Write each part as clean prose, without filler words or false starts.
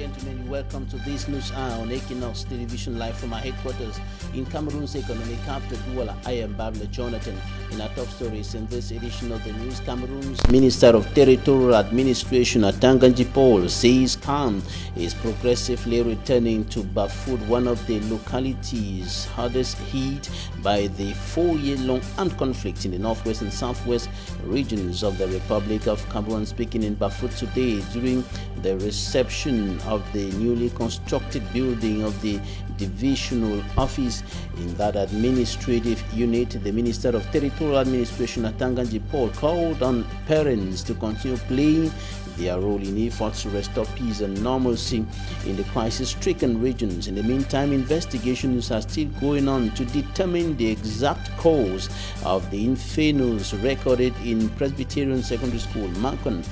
gentlemen, welcome to this news hour on Equinoxe Television, live from our headquarters in Cameroon's economic capital, Douala. I am Babla Jonathan. In our top stories in this edition of the news, Cameroon's Minister of Territorial Administration, Atanganji Paul, says calm is progressively returning to Bafut, one of the localities hardest hit by the 4-year-long armed conflict in the northwest and southwest regions of the Republic of Cameroon. Speaking in Bafut today during the reception of the newly constructed building of the divisional office in that administrative unit, the Minister of Territorial Administration, Atanganji Paul, called on parents to continue playing their role in efforts to restore peace and normalcy in the crisis-stricken regions. In the meantime, investigations are still going on to determine the exact cause of the infernos recorded in Presbyterian Secondary School, Makon,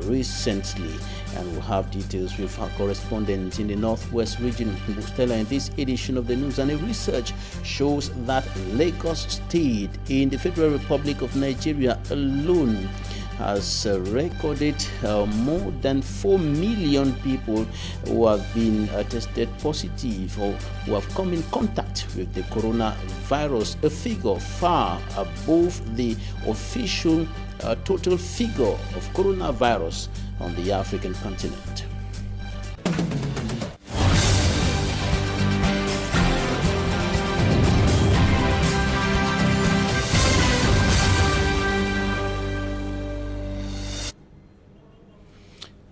recently. And we'll have details with our correspondent in the northwest region, Bustela, in this edition of the news. And a research shows that Lagos State in the Federal Republic of Nigeria alone has recorded more than 4 million people who have been tested positive or who have come in contact with the coronavirus, a figure far above the official total figure of coronavirus on the African continent.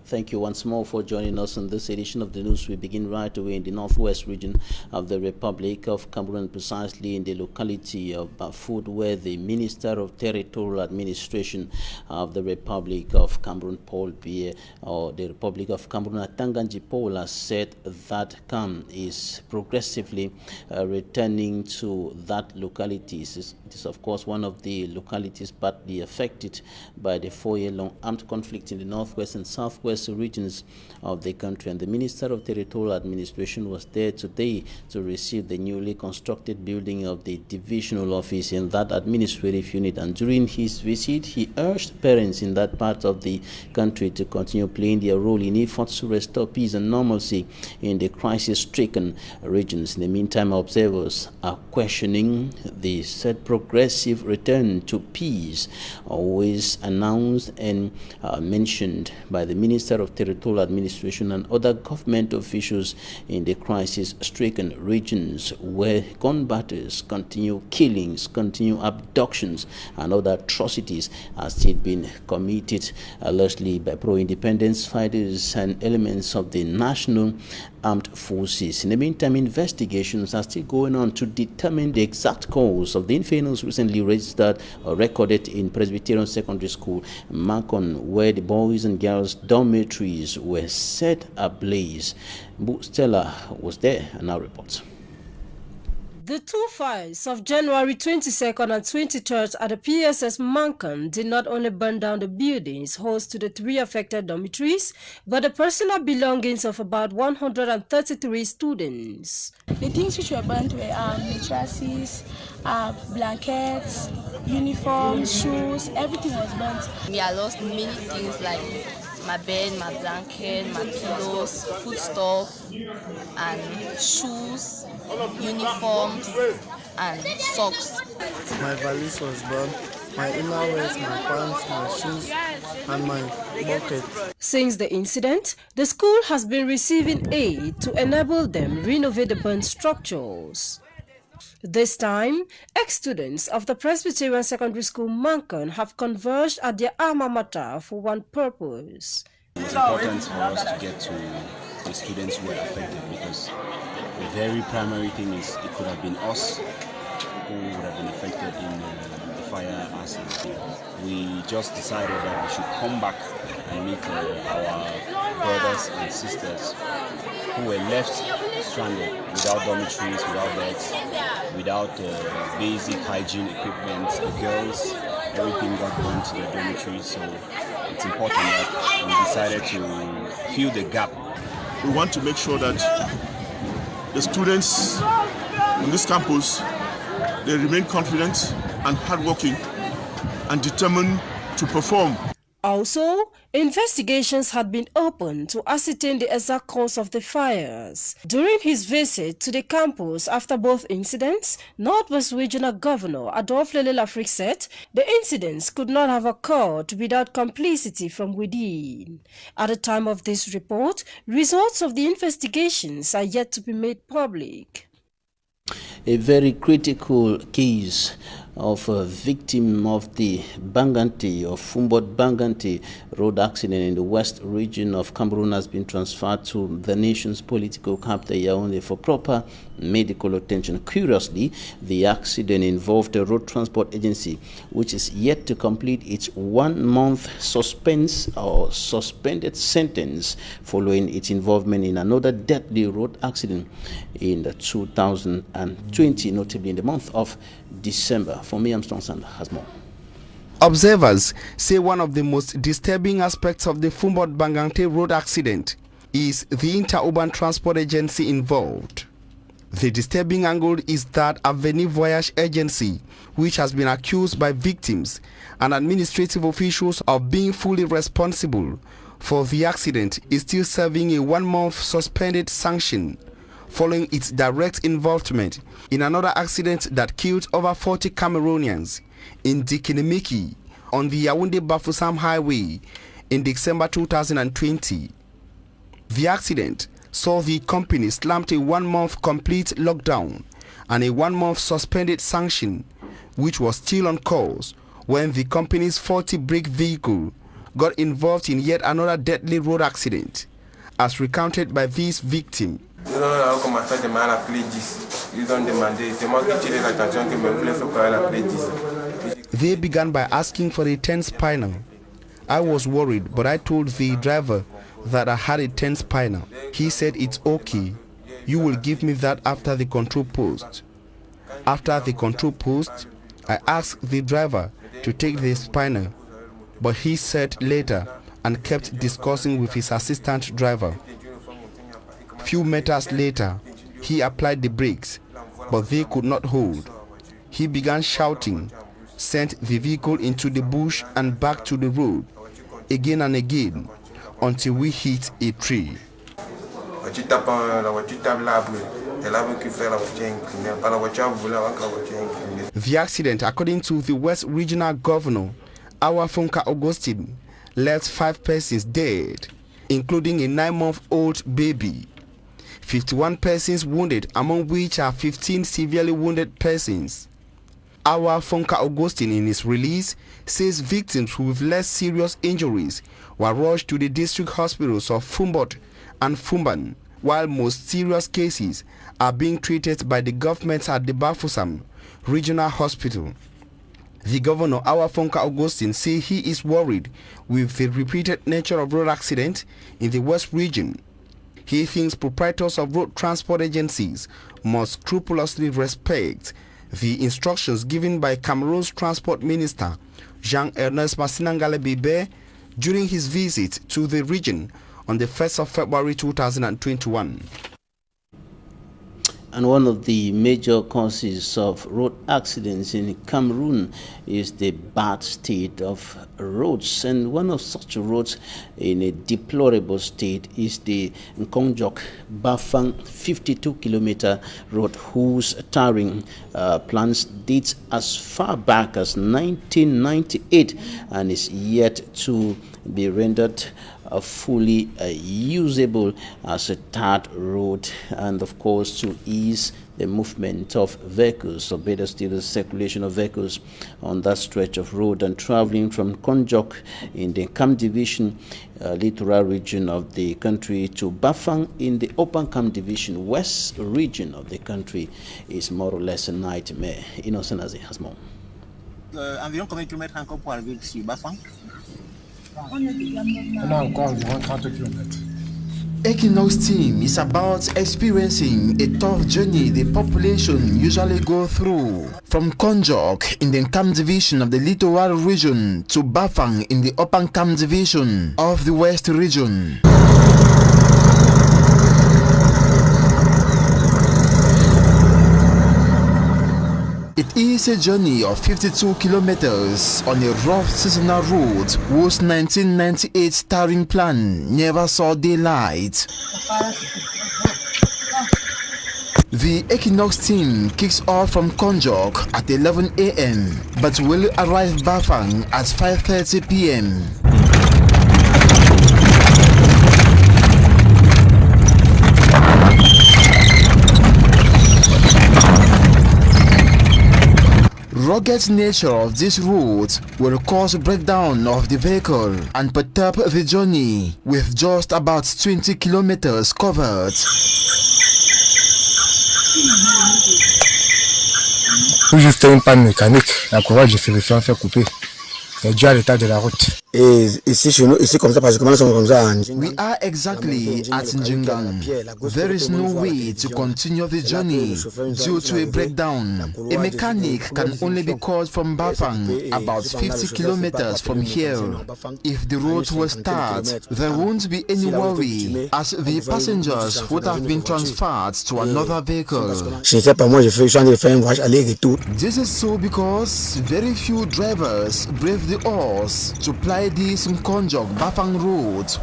Thank you once more for joining us on this edition of the news. We begin right away in the northwest region of the Republic of Cameroon, precisely in the locality of Bafut, where the Minister of Territorial Administration of the Republic of Cameroon, Paul Biya, or the Republic of Cameroon, Atanganji Paul, has said that calm is progressively returning to that locality. It is, of course, one of the localities badly affected by the 4-year-long armed conflict in the northwest and southwest regions of the country. And the Minister of Territorial Administration was there today to receive the newly constructed building of the divisional office in that administrative unit. And during his visit, he urged parents in that part of the country to continue playing their role in efforts to restore peace and normalcy in the crisis-stricken regions. In the meantime, observers are questioning the said progressive return to peace, always announced and mentioned by the Minister of Territorial Administration and other government officials in the crisis-stricken regions, where gun battles continue, killings continue, abductions and other atrocities are still being committed largely by pro-independence fighters and elements of the national armed forces. In the meantime, investigations are still going on to determine the exact cause of the infernos recently registered or recorded in Presbyterian Secondary School, Makon, where the boys and girls dormitories were set ablaze. Stella was there and now reports. The two fires of January 22nd and 23rd at the PSS Mankan did not only burn down the buildings host to the 3 affected dormitories, but the personal belongings of about 133 students. The things which were burnt were mattresses, blankets, uniforms, shoes, everything was burnt. I lost many things like my bed, my blanket, my pillows, foodstuff, and shoes, uniforms, and socks. My valise was burned, my innerwears, my pants, my shoes, and my bucket. Since the incident, the school has been receiving aid to enable them renovate the burnt structures. This time, ex-students of the Presbyterian Secondary School Mankan have converged at their alma mater for one purpose. It's important for us to get to the students who were affected, because the very primary thing is it could have been us who would have been affected in the fire accident. We just decided that we should come back and meet our brothers and sisters who were left stranded without dormitories, without beds, without basic hygiene equipment. The girls, everything got burned to the dormitories, so it's important that we decided to fill the gap. We want to make sure that the students on this campus, they remain confident and hardworking and determined to perform. Also, investigations had been opened to ascertain the exact cause of the fires. During his visit to the campus after both incidents, Northwest Regional Governor Adolphe Lele-Lafrique said the incidents could not have occurred without complicity from within. At the time of this report, results of the investigations are yet to be made public. A very critical case of a victim of the Banganti or Fumbot Banganti road accident in the west region of Cameroon has been transferred to the nation's political capital Yaoundé for proper medical attention. Curiously, the accident involved a road transport agency which is yet to complete its 1-month suspended sentence following its involvement in another deadly road accident in 2020, notably in the month of December. For me, I'm Stonson has more. Observers say one of the most disturbing aspects of the Fumbot Bangante road accident is the interurban transport agency involved. The disturbing angle is that Avenue Voyage agency, which has been accused by victims and administrative officials of being fully responsible for the accident, is still serving a 1-month suspended sanction following its direct involvement in another accident that killed over 40 Cameroonians in Dikinimiki on the Yaoundé-Bafoussam Highway in December 2020. The accident saw the company slammed a 1-month complete lockdown and a 1-month suspended sanction, which was still on course when the company's 40-brake vehicle got involved in yet another deadly road accident, as recounted by this victim. They began by asking for a 10 spinal. I was worried, but I told the driver that I had a 10 spinal. He said it's okay. You will give me that after the control post. After the control post, I asked the driver to take the spinal, but he said later and kept discussing with his assistant driver. Few meters later, he applied the brakes, but they could not hold. He began shouting, sent the vehicle into the bush and back to the road, again and again, until we hit a tree. The accident, according to the West Regional Governor, Awafonka Augustine, left 5 persons dead, including a 9-month-old baby. 51 persons wounded, among which are 15 severely wounded persons. Awafonka Augustine, in his release, says victims with less serious injuries were rushed to the district hospitals of Fumbot and Fumban, while most serious cases are being treated by the government at the Bafoussam Regional Hospital. The governor, Awafonka Augustine, says he is worried with the repeated nature of road accidents in the West region. He thinks proprietors of road transport agencies must scrupulously respect the instructions given by Cameroon's Transport Minister, Jean-Ernest Massinangale Bibe, during his visit to the region on the 1st of February 2021. And one of the major causes of road accidents in Cameroon is the bad state of roads. And one of such roads in a deplorable state is the Nkonjok-Bafang 52-kilometer road, whose tarring plans date as far back as 1998 and is yet to be rendered fully usable as a tarred road, and of course to ease the movement of vehicles, or better still the circulation of vehicles on that stretch of road. And traveling from Konjok in the Kam Division littoral region of the country to Bafang in the Open Kam Division west region of the country is more or less a nightmare. Innocent as it has more. Environ combien de kilomètres encore pour arriver sur Bafang? On a encore environ 30 km. Equinoxe team is about experiencing a tough journey the population usually go through. From Konjok in the Kam Division of the littoral region to Bafang in the Upper Kam Division of the West region. It is a journey of 52 kilometers on a rough seasonal route whose 1998 tarring plan never saw daylight. The Equinoxe team kicks off from Konjok at 11 a.m. but will arrive Bafang at 5:30 p.m. Rugged nature of this route will cause breakdown of the vehicle and perturb the journey with just about 20 kilometers covered. Juste une panne mécanique, la courage de faire couper. C'est dû à l'état de la route. We are exactly at Njingang. There is no way to continue the journey due to a breakdown. A mechanic can only be called from Bafang, about 50 kilometers from here. If the road will start, there won't be any worry, as the passengers would have been transferred to another vehicle. This is so because very few drivers brave the odds to ply this Konjok Bafang road.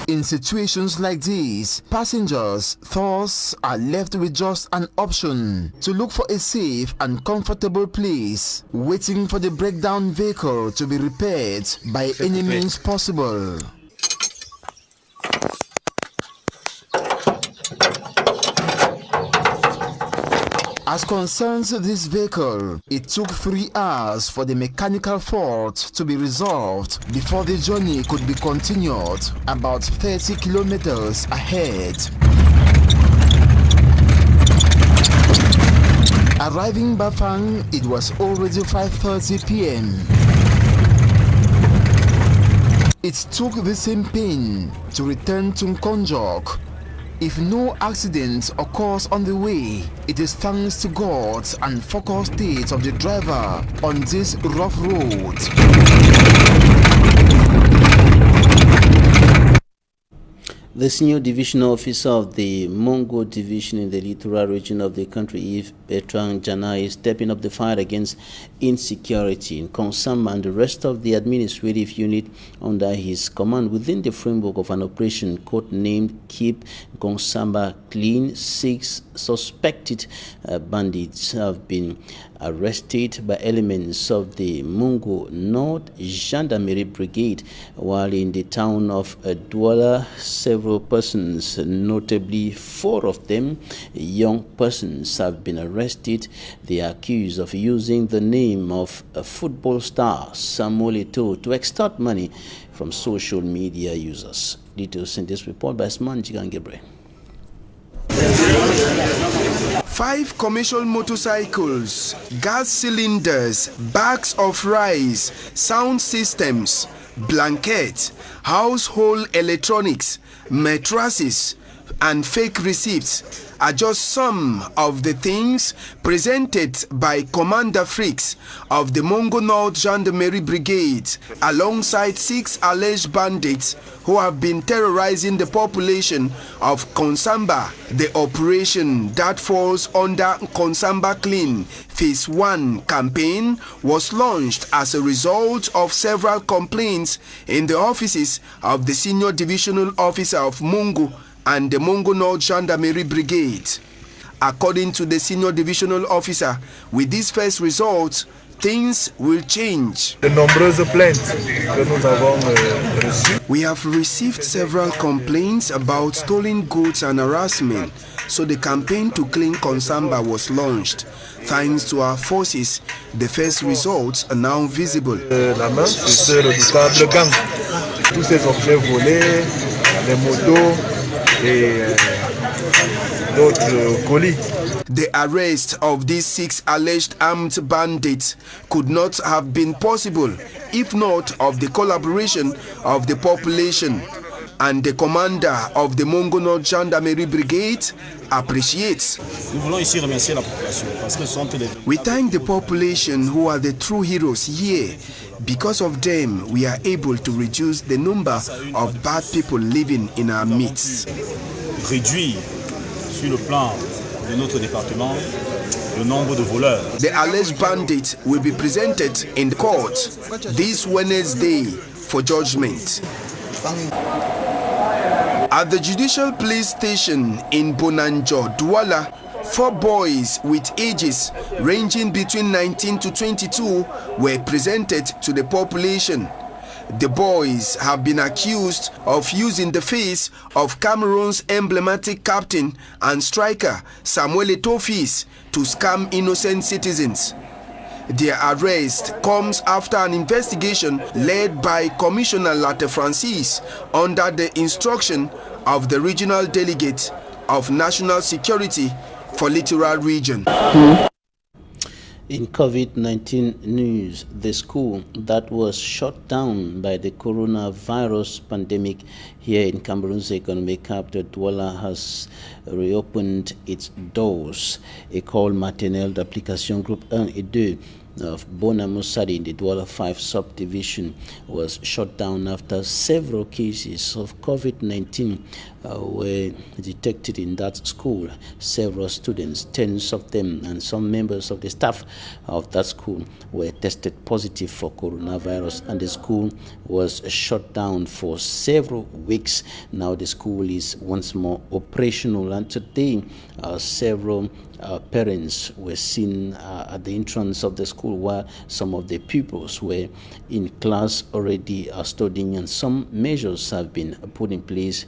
In situations like these, passengers thus are left with just an option to look for a safe and comfortable place, waiting for the breakdown vehicle to be repaired by any means possible. As concerns this vehicle, it took 3 hours for the mechanical fault to be resolved before the journey could be continued about 30 kilometers ahead. Arriving Bafang, it was already 5:30 p.m. It took the same pain to return to Konjok. If no accident occurs on the way, it is thanks to God and focused state of the driver on this rough road. The senior divisional officer of the Mongo division in the littoral region of the country, Yves Bertrand Jana, is stepping up the fight against insecurity in Konsamba and the rest of the administrative unit under his command within the framework of an operation codenamed Keep Konsamba Clean. 6 suspected bandits have been arrested by elements of the Mungo North Gendarmerie Brigade, while in the town of Douala, several persons, notably 4 of them young persons, have been arrested. They are accused of using the name of a football star Samuel Eto'o to extort money from social media users. Details in this report by Asman Jigangebre. 5 commercial motorcycles, gas cylinders, bags of rice, sound systems, blankets, household electronics, mattresses, and fake receipts are just some of the things presented by Commander Freaks of the Mongo North Gendarmerie Brigade alongside 6 alleged bandits who have been terrorizing the population of Konsamba. The operation that falls under Konsamba Clean Phase 1 campaign was launched as a result of several complaints in the offices of the Senior Divisional Officer of Mungo and the Mongo North Gendarmerie Brigade. According to the Senior Divisional Officer, with these first results, things will change. We have received several complaints about stolen goods and harassment, so the campaign to clean Konsamba was launched. Thanks to our forces, the first results are now visible. La main, c'est ce redoutable gang. Tous ces objets volés, les motos et d'autres colis. The arrest of these 6 alleged armed bandits could not have been possible if not of the collaboration of the population, and the commander of the Mongo North Gendarmerie Brigade appreciates. We thank the population who are the true heroes here. Because of them, we are able to reduce the number of bad people living in our midst. Réduire sur le plan de notre département le nombre de voleurs. The alleged bandits will be presented in court this Wednesday for judgment. At the Judicial Police Station in Bonanjo, Douala, 4 boys with ages ranging between 19 to 22 were presented to the population. The boys have been accused of using the face of Cameroon's emblematic captain and striker Samuel Eto'o to scam innocent citizens. Their arrest comes after an investigation led by Commissioner Latte Francis under the instruction of the Regional Delegate of National Security for Littoral Region. In COVID-19 news, the school that was shut down by the coronavirus pandemic here in Cameroon's economic capital, Douala, has reopened its doors. École maternelle d'application groupe 1 et 2 of Bonamoussadi in the Douala 5 subdivision was shut down after several cases of COVID-19 were detected in that school. Several students, tens of them, and some members of the staff of that school were tested positive for coronavirus, and the school was shut down for several weeks. Now the school is once more operational, and today several parents were seen at the entrance of the school while some of the pupils were in class already studying, and some measures have been put in place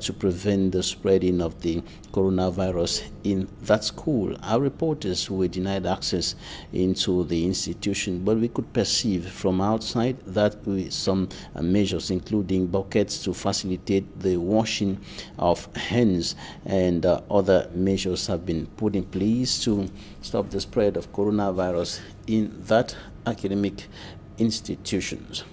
to prevent the spreading of the coronavirus in that school. Our reporters were denied access into the institution, but we could perceive from outside that with some measures, including buckets to facilitate the washing of hands, and other measures have been put in place to stop the spread of coronavirus in that academic institutions.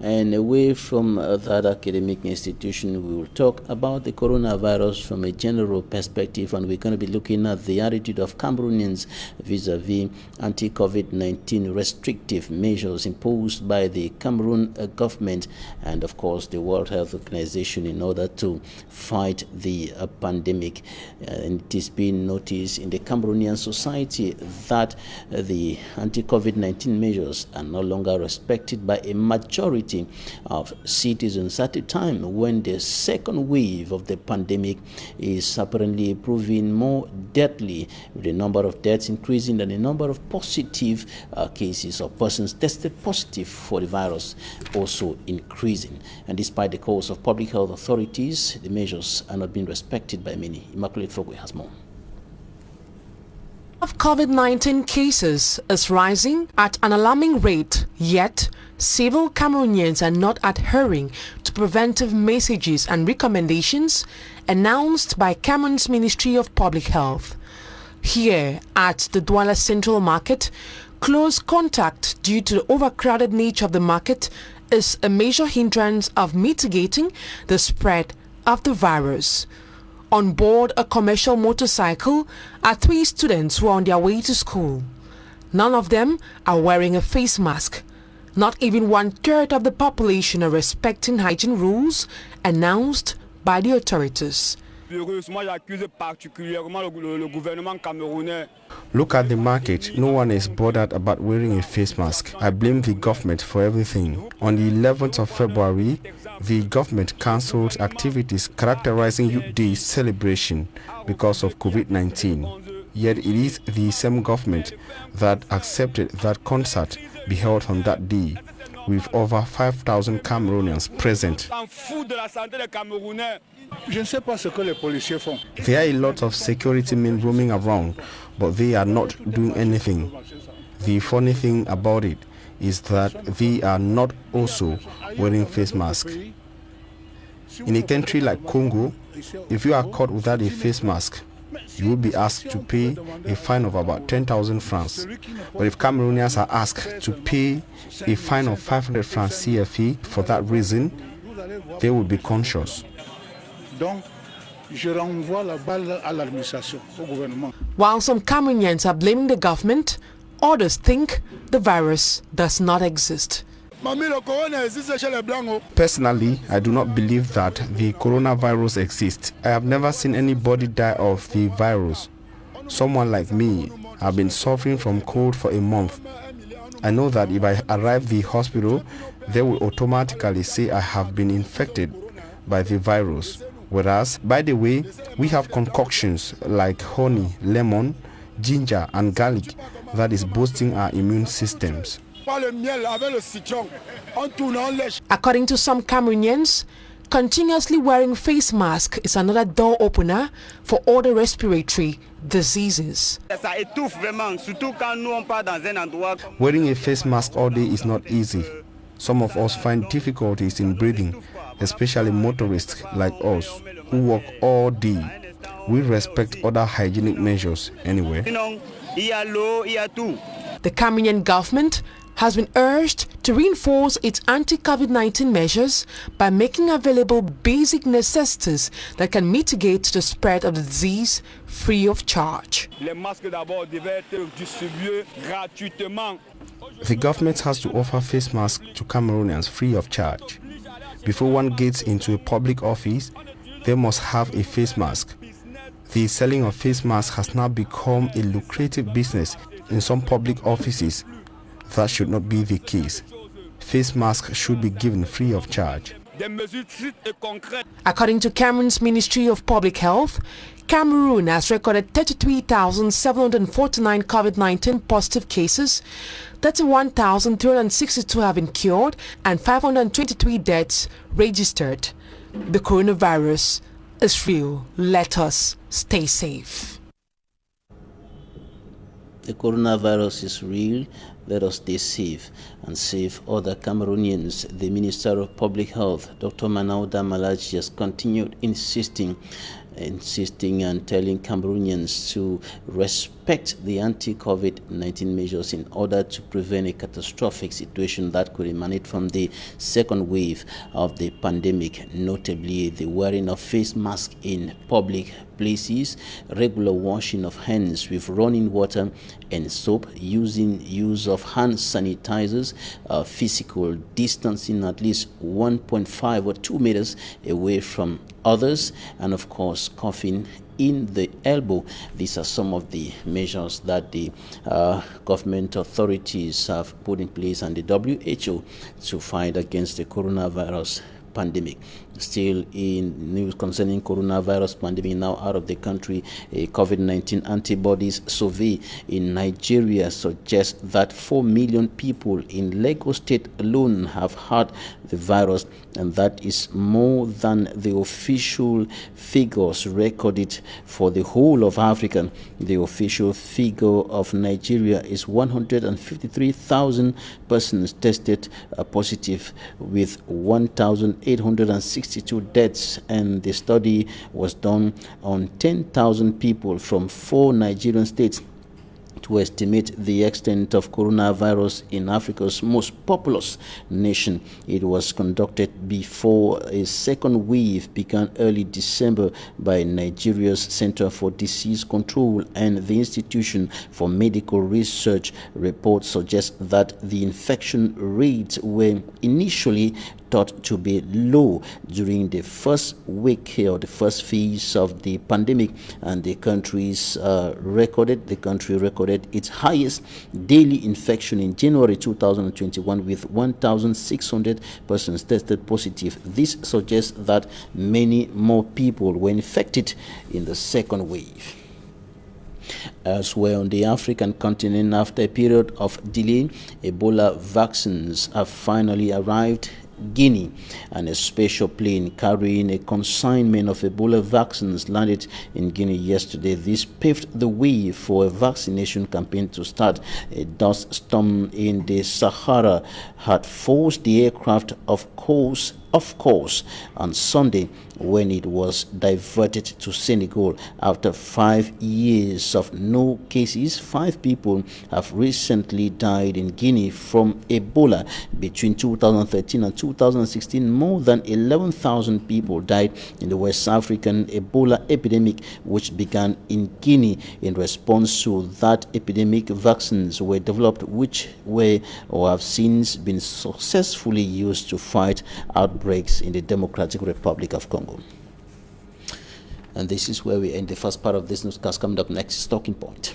And away from that academic institution, we will talk about the coronavirus from a general perspective, and we're going to be looking at the attitude of Cameroonians vis-a-vis anti-COVID-19 restrictive measures imposed by the Cameroon government and, of course, the World Health Organization in order to fight the pandemic. And it is being noticed in the Cameroonian society that the anti-COVID-19 measures are no longer respected by a majority of citizens at a time when the second wave of the pandemic is apparently proving more deadly, with the number of deaths increasing and the number of positive cases of persons tested positive for the virus also increasing. And despite the calls of public health authorities, the measures are not being respected by many. Immaculate Fogwe has more. Of COVID-19 cases is rising at an alarming rate, yet several Cameroonians are not adhering to preventive messages and recommendations announced by Cameroon's Ministry of Public Health. Here at the Douala Central Market, close contact due to the overcrowded nature of the market is a major hindrance of mitigating the spread of the virus. On board a commercial motorcycle are 3 students who are on their way to school. None of them are wearing a face mask. Not even 1/3 of the population are respecting hygiene rules announced by the authorities. Look at the market. No one is bothered about wearing a face mask. I blame the government for everything. On the 11th of February, the government cancelled activities characterizing Youth Day celebration because of COVID-19. Yet it is the same government that accepted that concert be held on that day, with over 5,000 Cameroonians present. There are a lot of security men roaming around, but they are not doing anything. The funny thing about it is that they are not also wearing face masks. In a country like Congo, if you are caught without a face mask, you will be asked to pay a fine of about 10,000 francs. But if Cameroonians are asked to pay a fine of 500 francs CFA for that reason, they will be conscious. While some Cameroonians are blaming the government, others think the virus does not exist. Personally, I do not believe that the coronavirus exists. I have never seen anybody die of the virus. Someone like me, I've been suffering from cold for a month. I know that if I arrive at the hospital, they will automatically say I have been infected by the virus. Whereas, by the way, we have concoctions like honey, lemon, ginger and garlic that is boosting our immune systems. According to some Cameroonians, continuously wearing face mask is another door opener for other respiratory diseases. Wearing a face mask all day is not easy. Some of us find difficulties in breathing, especially motorists like us who work all day. We respect other hygienic measures anyway. The Cameroonian government has been urged to reinforce its anti-COVID-19 measures by making available basic necessities that can mitigate the spread of the disease free of charge. The government has to offer face masks to Cameroonians free of charge. Before one gets into a public office, they must have a face mask. The selling of face masks has now become a lucrative business in some public offices. That should not be the case. Face masks should be given free of charge. According to Cameroon's Ministry of Public Health, Cameroon has recorded 33,749 COVID-19 positive cases, 31,362 have been cured, and 523 deaths registered. The coronavirus is real. Let us stay safe. The coronavirus is real. Let us stay safe and save other Cameroonians. The Minister of Public Health, Dr. Manauda Malachi, has continued insisting and telling Cameroonians to respect the anti-COVID-19 measures in order to prevent a catastrophic situation that could emanate from the second wave of the pandemic, notably the wearing of face masks in public places, regular washing of hands with running water and soap, use of hand sanitizers, physical distancing at least 1.5 or 2 meters away from others, and of course coughing in the elbow. These are some of the measures that the government authorities have put in place and the WHO to fight against the coronavirus pandemic. Still in news concerning coronavirus pandemic now out of the country, a COVID-19 antibodies survey in Nigeria suggests that 4 million people in Lagos State alone have had the virus, and that is more than the official figures recorded for the whole of Africa. The official figure of Nigeria is 153,000 persons tested positive with 1,862 deaths, and the study was done on 10,000 people from 4 Nigerian states to estimate the extent of coronavirus in Africa's most populous nation. It was conducted before a second wave began early December by Nigeria's Center for Disease Control and the Institution for Medical Research. Reports suggest that the infection rates were initially thought to be low during the first week or the first phase of the pandemic, and the country recorded its highest daily infection in January 2021 with 1,600 persons tested positive. This suggests that many more people were infected in the second wave. Elsewhere on the African continent, after a period of delay, Ebola vaccines have finally arrived Guinea, and a special plane carrying a consignment of Ebola vaccines landed in Guinea yesterday. This paved the way for a vaccination campaign to start. A dust storm in the Sahara had forced the aircraft of course off course on Sunday when it was diverted to Senegal. After 5 years of no cases, 5 people have recently died in Guinea from Ebola. Between 2013 and 2016, more than 11,000 people died in the West African Ebola epidemic, which began in Guinea. In response to that epidemic, vaccines were developed which were or have since been successfully used to fight outbreaks in the Democratic Republic of Congo. And this is where we end the first part of this newscast. Coming up next is Talking Point.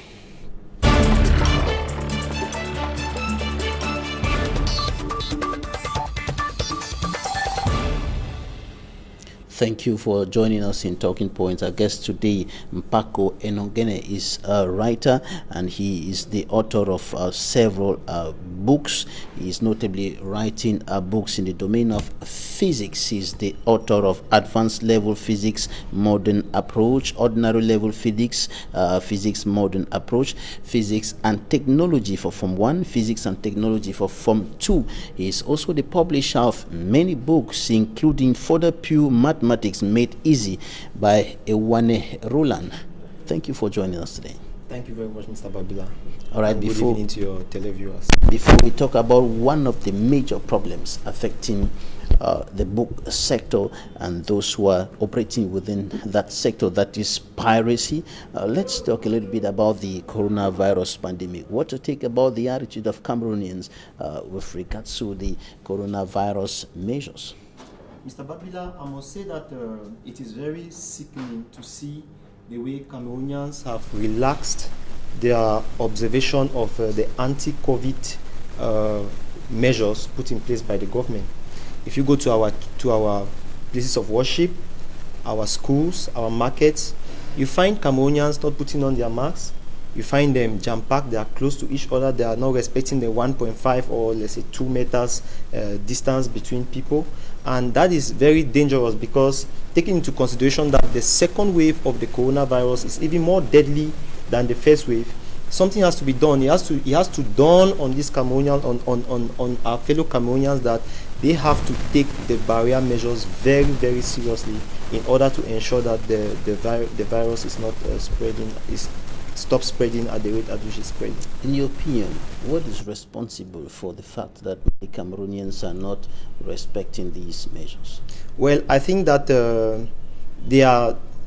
Thank you for joining us in Talking Points. Our guest today, Mpako Enongene, is a writer and he is the author of several books. He is notably writing books in the domain of physics. He is the author of Advanced Level Physics, Modern Approach, Ordinary Level Physics, Physics Modern Approach, Physics and Technology for Form 1, Physics and Technology for Form 2. He is also the publisher of many books, including Further Pure Mathematics Made Easy by Ewane Roland. Thank you for joining us today. Thank you very much, Mr. Babila. All right, good evening to your televiewers. Before we talk about one of the major problems affecting the book sector and those who are operating within that sector, that is piracy, let's talk a little bit about the coronavirus pandemic. What to take about the attitude of Cameroonians with regards to the coronavirus measures? Mr. Babila, I must say that it is very sickening to see the way Cameroonians have relaxed their observation of the anti-COVID measures put in place by the government. If you go to our places of worship, our schools, our markets, you find Cameroonians not putting on their masks. You find them jam-packed, they are close to each other, they are not respecting the 1.5 or let's say 2 meters distance between people. And that is very dangerous because taking into consideration that the second wave of the coronavirus is even more deadly than the first wave, something has to be done. It has to dawn on these Cameroonians, on our fellow Cameroonians, that they have to take the barrier measures very, very seriously in order to ensure that the virus is not stop spreading at the rate at which it's spreading. In your opinion, what is responsible for the fact that the Cameroonians are not respecting these measures? Well, I think that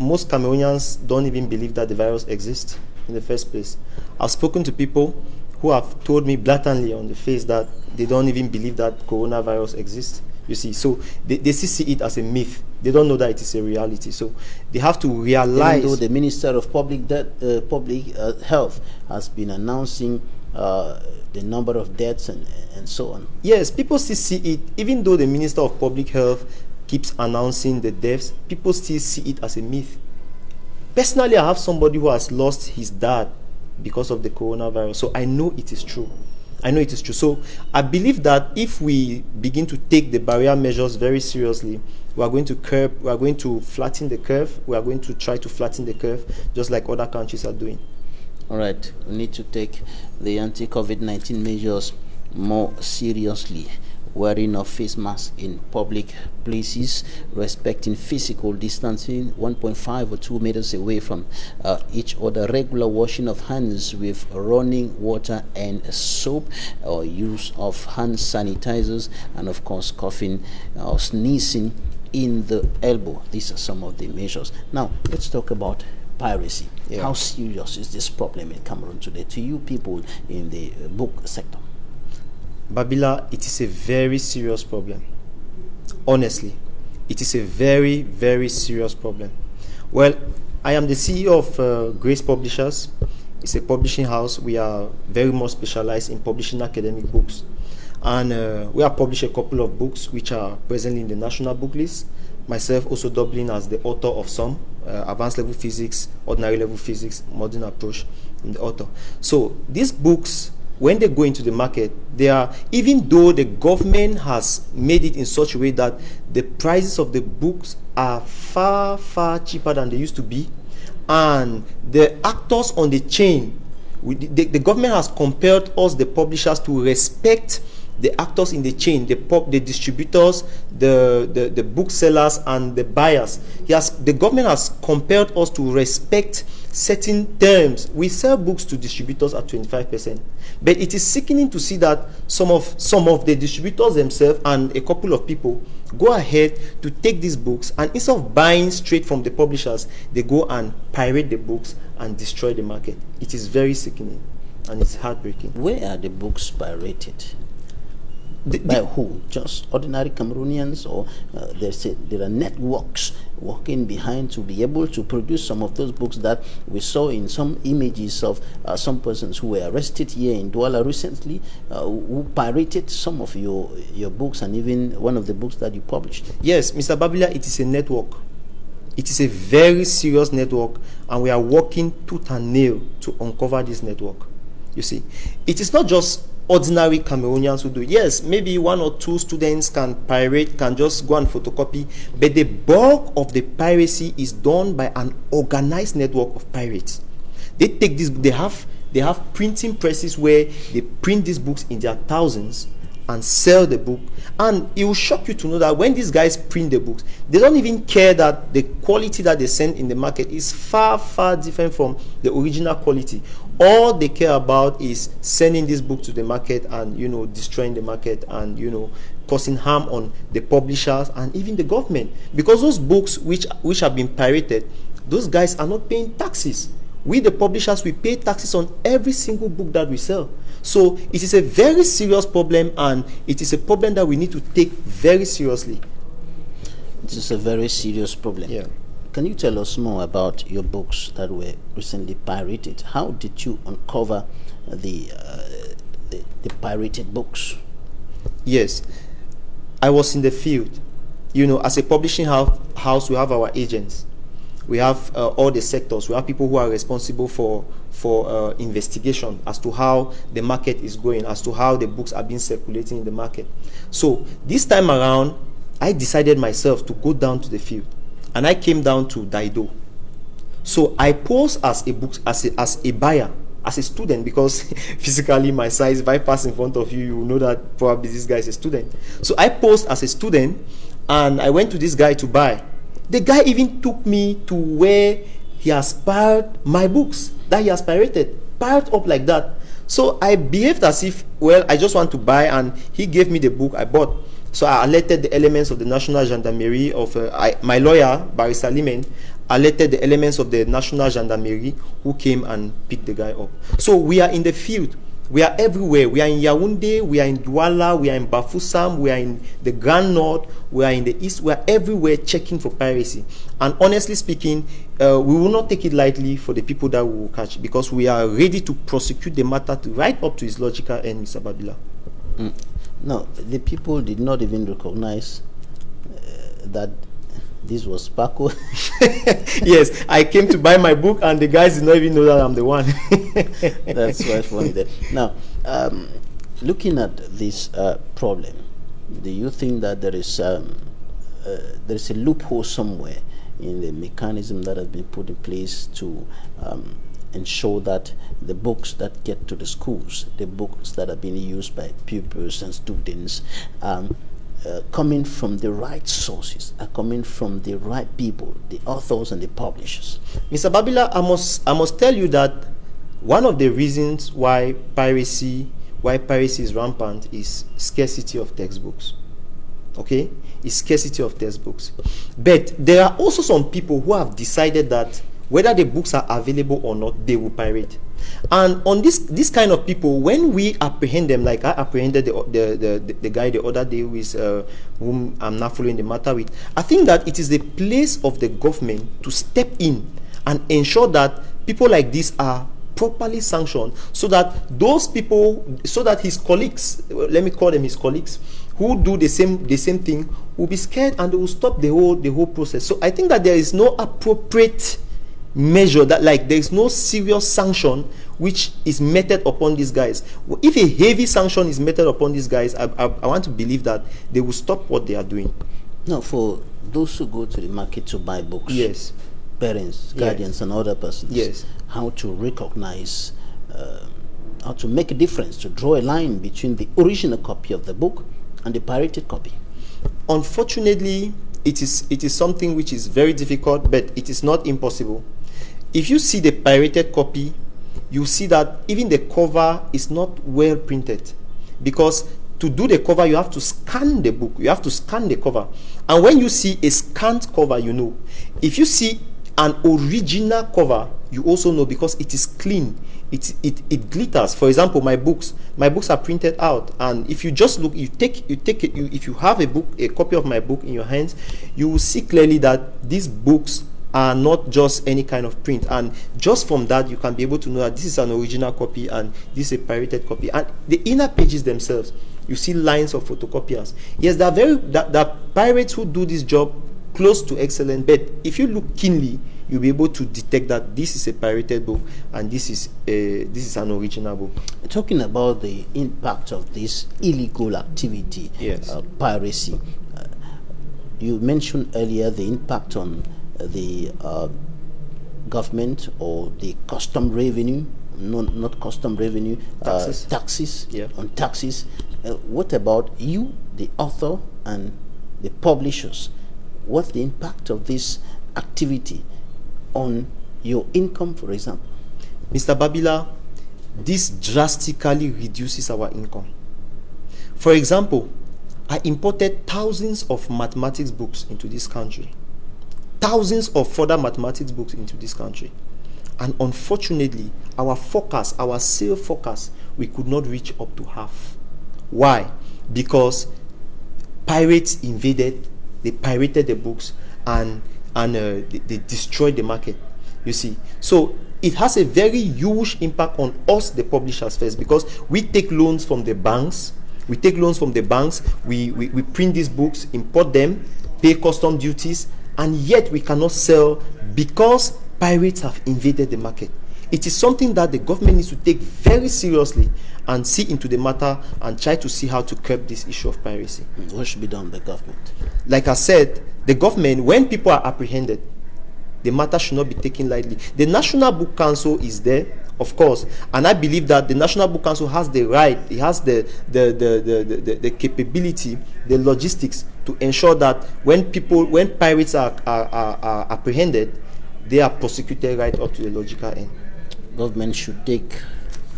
most Cameroonians don't even believe that the virus exists in the first place. I've spoken to people who have told me blatantly on the face that they don't even believe that coronavirus exists. You see, so they still see it as a myth. They don't know that it is a reality. So they have to realize. Even though the Minister of Public Health has been announcing the number of deaths and so on. Yes, people still see it. Even though the Minister of Public Health keeps announcing the deaths, people still see it as a myth. Personally, I have somebody who has lost his dad because of the coronavirus. So I know it is true. I know it is true. So I believe that if we begin to take the barrier measures very seriously, we are going to flatten the curve. We are going to try to flatten the curve just like other countries are doing. All right. We need to take the anti-COVID-19 measures more seriously. Wearing of face masks in public places, respecting physical distancing 1.5 or 2 meters away from each other, regular washing of hands with running water and soap, or use of hand sanitizers, and of course coughing or sneezing in the elbow. These are some of the measures. Now let's talk about piracy. Yeah. How serious is this problem in Cameroon today to you people in the book sector? Babila, it is a very serious problem. Honestly, it is a very, very serious problem. Well, I am the CEO of Grace Publishers. It's a publishing house. We are very much specialized in publishing academic books. And we have published a couple of books which are presently in the national book list. Myself also doubling as the author of some, Advanced Level Physics, Ordinary Level Physics, Modern Approach, I'm the author. So these books, when they go into the market, they are, even though the government has made it in such a way that the prices of the books are far, far cheaper than they used to be, and the actors on the chain, the government has compelled us, the publishers, to respect the actors in the chain, the distributors, the booksellers, and the buyers. The government has compelled us to respect certain terms. We sell books to distributors at 25%, but it is sickening to see that some of the distributors themselves and a couple of people go ahead to take these books, and instead of buying straight from the publishers, they go and pirate the books and destroy the market. It is very sickening and it's heartbreaking. Where are the books pirated? By who? Just ordinary Cameroonians, or there are networks working behind to be able to produce some of those books that we saw in some images of some persons who were arrested here in Douala recently, who pirated some of your books and even one of the books that you published. Yes, Mr. Babila, it is a network. It is a very serious network, and we are working tooth and nail to uncover this network. You see, it is not just ordinary Cameroonians who do it. Yes, maybe one or two students can pirate, can just go and photocopy, but the bulk of the piracy is done by an organized network of pirates. They take this, they have printing presses where they print these books in their thousands and sell the book. And it will shock you to know that when these guys print the books, they don't even care that the quality that they send in the market is far, far different from the original quality. All they care about is sending this book to the market and, you know, destroying the market and, you know, causing harm on the publishers and even the government. Because those books which have been pirated, those guys are not paying taxes. We, the publishers, we pay taxes on every single book that we sell. So it is a very serious problem, and it is a problem that we need to take very seriously. This is a very serious problem. Yeah. Can you tell us more about your books that were recently pirated? How did you uncover the pirated books? Yes, I was in the field. You know, as a publishing house, we have our agents. We have all the sectors. We have people who are responsible for investigation as to how the market is going, as to how the books are being circulating in the market. So this time around, I decided myself to go down to the field, and I came down to Daido. So I posed as a buyer, as a student, because physically my size, if I pass in front of you, you will know that probably this guy is a student. So I posed as a student, and I went to this guy to buy. The guy even took me to where he has pirated my books that he has pirated, piled up like that. So I behaved as if, well, I just want to buy, and he gave me the book I bought. So I alerted the elements of the National Gendarmerie of my lawyer, Barrister Limen, alerted the elements of the National Gendarmerie, who came and picked the guy up. So we are in the field. We are everywhere. We are in Yaoundé, we are in Douala, we are in Bafoussam, we are in the Grand North, we are in the East. We are everywhere checking for piracy. And honestly speaking, we will not take it lightly for the people that we will catch, because we are ready to prosecute the matter right up to its logical end, Mr. Babila. No, the people did not even recognize that this was Paco. Yes, I came to buy my book, and the guys did not even know that I'm the one. That's quite funny there. Now, looking at this problem, do you think that there is a loophole somewhere in the mechanism that has been put in place to ensure that the books that get to the schools, the books that are being used by pupils and students, coming from the right sources, are coming from the right people, the authors and the publishers? Mr. Babila, I must tell you that one of the reasons why piracy is rampant is scarcity of textbooks. Okay, it's scarcity of textbooks. But there are also some people who have decided that whether the books are available or not, they will pirate. And on this kind of people, when we apprehend them, like I apprehended the guy the other day with whom I'm not following the matter with, I think that it is the place of the government to step in and ensure that people like this are properly sanctioned, so that those people, so that his colleagues, let me call them his colleagues, who do the same thing, will be scared and they will stop the whole process. So I think that there is no appropriate measure, that like there is no serious sanction which is meted upon these guys. If a heavy sanction is meted upon these guys, I want to believe that they will stop what they are doing. Now, for those who go to the market to buy books, yes, parents, guardians, and other persons, yes, how to recognize or to make a difference, to draw a line between the original copy of the book and the pirated copy? Unfortunately, it is something which is very difficult, but it is not impossible. If you see the pirated copy, you see that even the cover is not well printed, because to do the cover you have to scan the book, you have to scan the cover, and when you see a scanned cover, you know. If you see an original cover, you also know, because it is clean, it glitters. For example, my books are printed out, and if you just look, if you have a copy of my book in your hands, you will see clearly that these books are not just any kind of print, and just from that you can be able to know that this is an original copy and this is a pirated copy. And the inner pages themselves, you see lines of photocopiers. Yes, there are pirates who do this job close to excellent, but if you look keenly, you'll be able to detect that this is a pirated book and this is an original book. Talking about the impact of this illegal activity, yes, piracy, you mentioned earlier the impact on the government or the custom revenue, not custom revenue, taxes, yeah, on taxes. What about you, the author, and the publishers? What's the impact of this activity on your income, for example? Mr. Babila, this drastically reduces our income. For example, I imported thousands of mathematics books into this country, thousands of further mathematics books into this country, and unfortunately our forecast, our sale forecast, we could not reach up to half. Why? Because pirates invaded, they pirated the books, and they destroyed the market, you see. So it has a very huge impact on us, the publishers, first, because we take loans from the banks, we print these books, import them, pay custom duties, and yet we cannot sell because pirates have invaded the market. It is something that the government needs to take very seriously and see into the matter and try to see how to curb this issue of piracy. What should be done by the government? Like I said, the government, when people are apprehended, the matter should not be taken lightly. The National Book Council is there, of course, and I believe that the National Book Council has the right, it has the capability, the logistics to ensure that when pirates are apprehended, they are prosecuted right up to the logical end. Government should take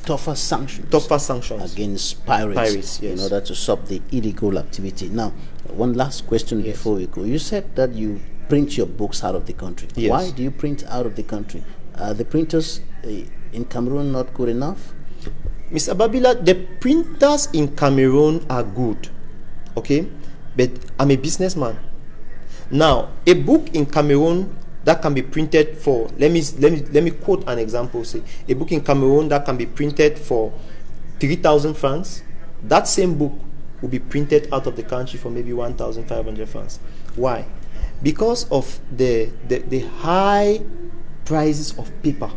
tougher sanctions against yes, pirates in order to stop the illegal activity. Now, one last question before we go. You said that you print your books out of the country. Yes. Why do you print out of the country? Are the printers in Cameroon not good enough? Mr. Babila, the printers in Cameroon are good, okay? But I'm a businessman. Now, a book in Cameroon that can be printed for, let me quote an example. Say a book in Cameroon that can be printed for 3,000 francs, that same book will be printed out of the country for maybe 1,500 francs. Why? Because of the high prices of paper.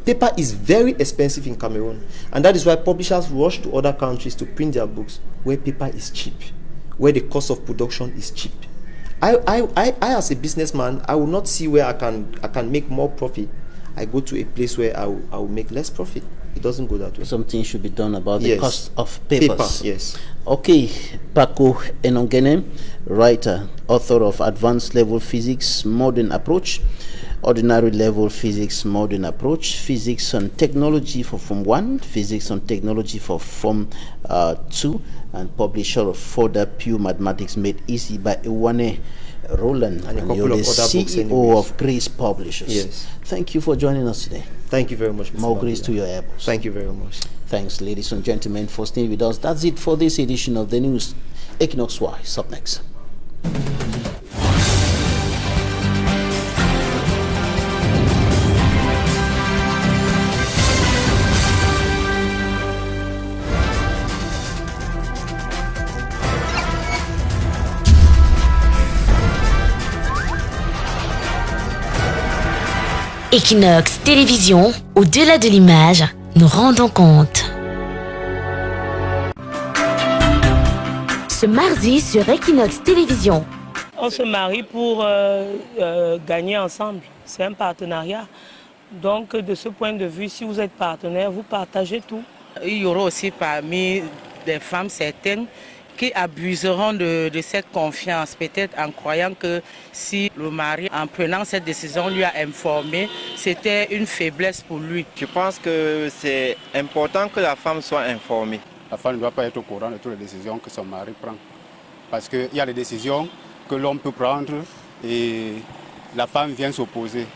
Paper is very expensive in Cameroon, and that is why publishers rush to other countries to print their books where paper is cheap, where the cost of production is cheap. I as a businessman, I will not see where I can make more profit. I go to a place where I will make less profit. It doesn't go that way. Something should be done about the cost of papers. Yes. Okay, Paco Enongene, writer, author of Advanced Level Physics, Modern Approach, Ordinary Level Physics, Modern Approach, Physics and Technology for Form 1, Physics and Technology for Form 2, and publisher of Further Pure Mathematics Made Easy by Iwane Roland, and you're the CEO of Grace Publishers. Yes. Thank you for joining us today. Thank you very much, Mr. More grace to your elbows. Thank you very much. Thanks, ladies and gentlemen, for staying with us. That's it for this edition of the news. Equinox Y is up next. Equinoxe Télévision, au-delà de l'image, nous rendons compte. Ce mardi sur Equinoxe Télévision. On se marie pour gagner ensemble. C'est un partenariat. Donc, de ce point de vue, si vous êtes partenaire, vous partagez tout. Il y aura aussi parmi des femmes certaines qui abuseront de cette confiance, peut-être en croyant que si le mari, en prenant cette décision, lui a informé, c'était une faiblesse pour lui. Je pense que c'est important que la femme soit informée. La femme ne doit pas être au courant de toutes les décisions que son mari prend. Parce qu'il y a des décisions que l'homme peut prendre et la femme vient s'opposer.